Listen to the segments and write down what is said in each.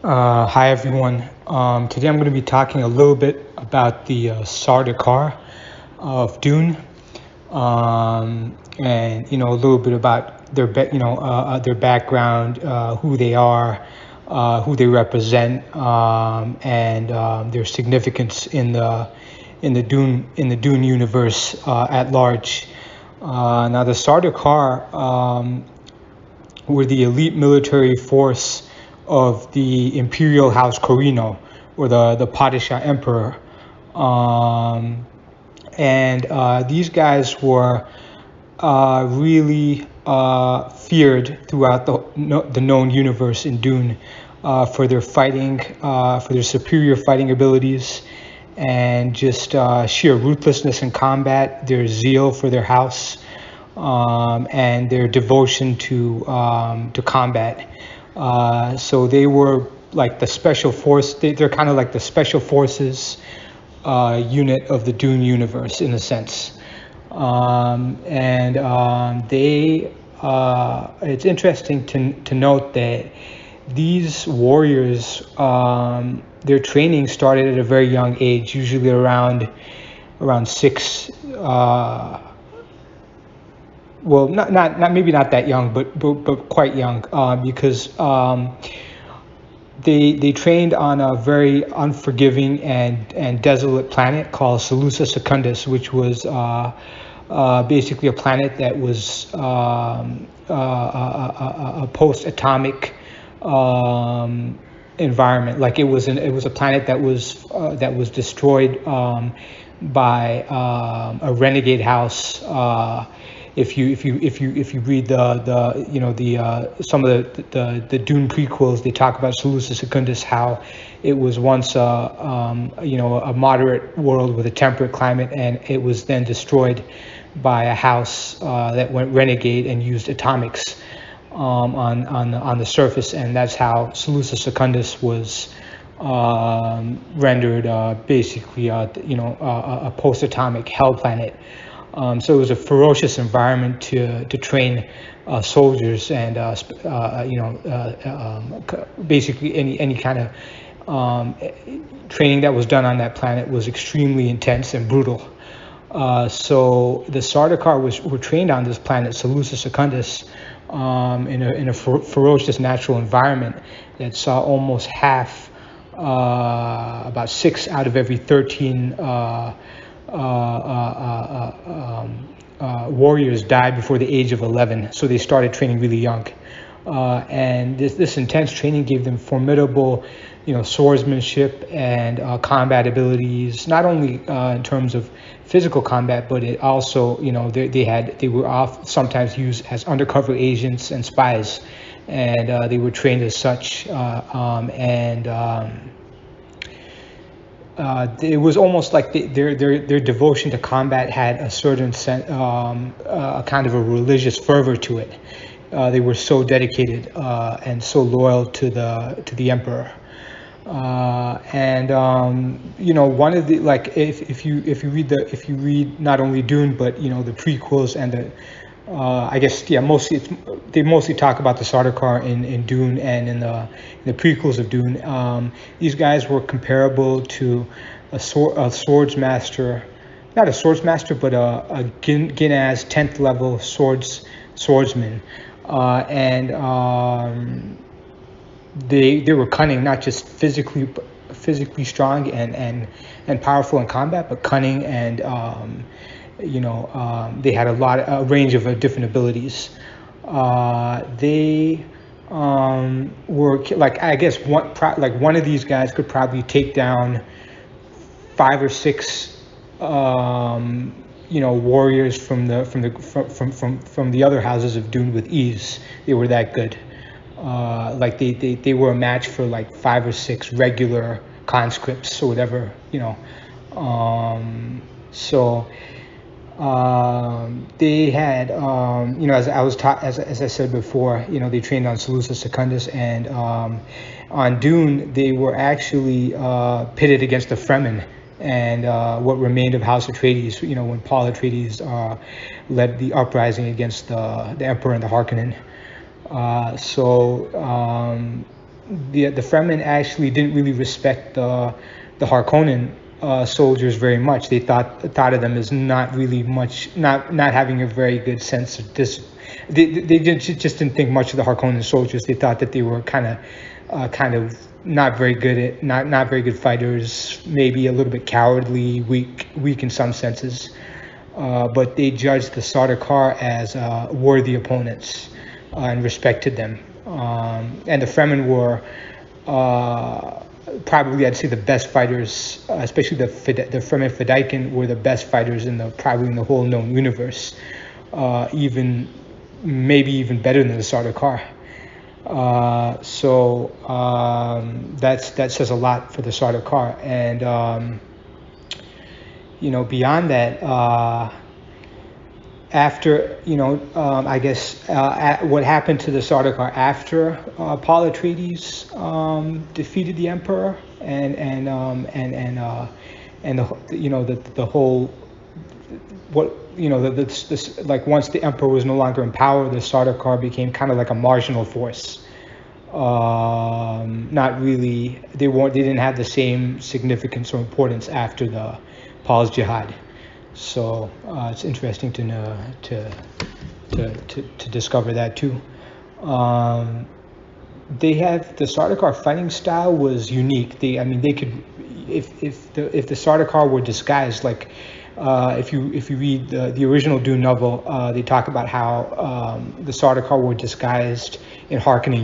Hi everyone. Today I'm going to be talking a little bit about the Sardaukar of Dune, and a little bit about their background, who they are, who they represent, and their significance in the Dune universe at large. Now the Sardaukar were the elite military force of the Imperial House Corrino, or the Padishah Emperor. And these guys were really feared throughout the known universe in Dune for their fighting, for their superior fighting abilities, and just sheer ruthlessness in combat, their zeal for their house, and their devotion to combat. So they were like the special force. They're kind of like the special forces unit of the Dune universe in a sense. It's interesting to note that these warriors, their training started at a very young age, usually around 6. Well, not maybe not that young, but quite young, because they trained on a very unforgiving and desolate planet called Salusa Secundus, which was basically a planet that was a post-atomic environment. Like it was a planet that was destroyed by a renegade house. If you read some of the Dune prequels, they talk about Salusa Secundus, how it was once a moderate world with a temperate climate, and it was then destroyed by a house that went renegade and used atomics on the surface, and that's how Salusa Secundus was rendered basically a post-atomic hell planet. So it was a ferocious environment to train soldiers, and basically any kind of training that was done on that planet was extremely intense and brutal. So the Sardaukar were trained on this planet, Salusa Secundus, in a ferocious natural environment that saw almost half, about 6 out of every 13 warriors died before the age of 11. So they started training really young, and this intense training gave them formidable, swordsmanship and combat abilities. Not only in terms of physical combat, but it also, they were sometimes used as undercover agents and spies, and they were trained as such. It was almost like their devotion to combat had a certain a kind of a religious fervor to it. They were so dedicated and so loyal to the emperor. One of the, like, if you read not only Dune, but the prequels and the I guess, yeah, they mostly talk about the Sardaukar in Dune and in the prequels of Dune. These guys were comparable to a swords master, not a swords master, but a Ginaz 10th level swordsman, and they were cunning, not just physically strong and powerful in combat, but cunning and they had a range of different abilities. They were like, I guess one of these guys could probably take down 5 or 6 warriors from the other houses of Dune with ease. They were that good. They were a match for like 5 or 6 regular conscripts or whatever, so they had, as I said before, they trained on Salusa Secundus, and on Dune they were actually pitted against the Fremen and what remained of House Atreides. When Paul Atreides led the uprising against the Emperor and the Harkonnen. the Fremen actually didn't really respect the Harkonnen soldiers very much. They thought of them as not really much, not having a very good sense of this. They just didn't think much of the Harkonnen soldiers. They thought that they were kind of not very good at not very good fighters, maybe a little bit cowardly, weak in some senses. But they judged the Sardaukar as worthy opponents and respected them. And the Fremen were probably, I'd say, the best fighters, especially the Fremen Fedaykin were the best fighters probably in the whole known universe, maybe even better than the Sardaukar. So that says a lot for the Sardaukar. And beyond that, after I guess what happened to the Sardaukar after Paul Atreides defeated the Emperor and the whole like once the Emperor was no longer in power, the Sardaukar became kind of like a marginal force. Not really, they didn't have the same significance or importance after the Paul's Jihad. So it's interesting to know to discover that too. The Sardaukar fighting style was unique. They could, if the Sardaukar were disguised, like if you read the original Dune novel, they talk about how the Sardaukar were disguised in Harkonnen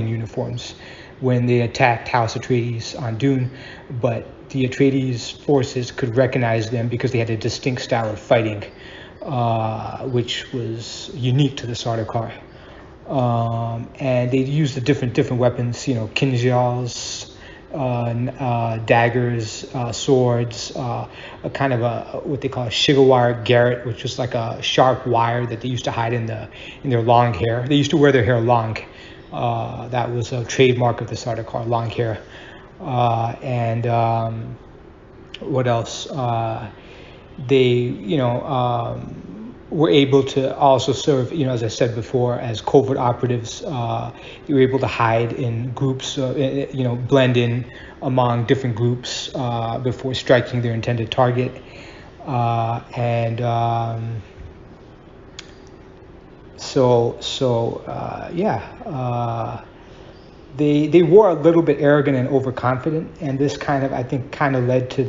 uniforms when they attacked House Atreides on Dune, but the Atreides forces could recognize them because they had a distinct style of fighting, which was unique to the Sardaukar. And they used the different weapons, kinjals, daggers, swords, a kind of what they call a shigawire garret, which was like a sharp wire that they used to hide in their long hair. They used to wear their hair long. That was a trademark of the Sardaukar, long hair. And what else? They, were able to also serve, as I said before, as covert operatives. They were able to hide in groups, blend in among different groups before striking their intended target. They were a little bit arrogant and overconfident, and this I think led to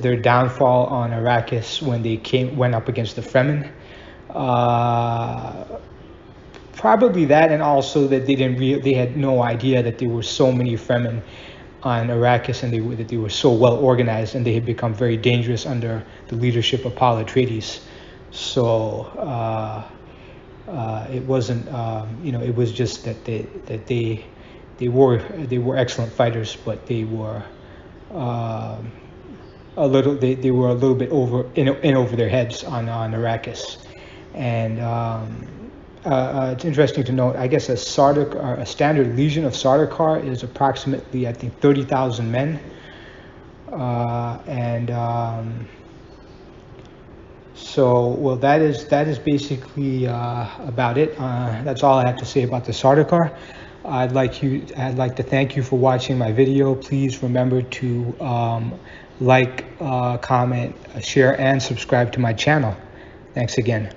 their downfall on Arrakis when they went up against the Fremen. Probably that, and also that they had no idea that there were so many Fremen on Arrakis, and that they were so well organized, and they had become very dangerous under the leadership of Paul Atreides. So it wasn't, it was just that they were excellent fighters, but they were a little bit over their heads on Arrakis. And it's interesting to note, I guess a standard legion of Sardaukar is approximately, I think, 30,000 men. So that is basically about it. That's all I have to say about the Sardaukar. I'd like to thank you for watching my video. Please remember to like, comment, share, and subscribe to my channel. Thanks again.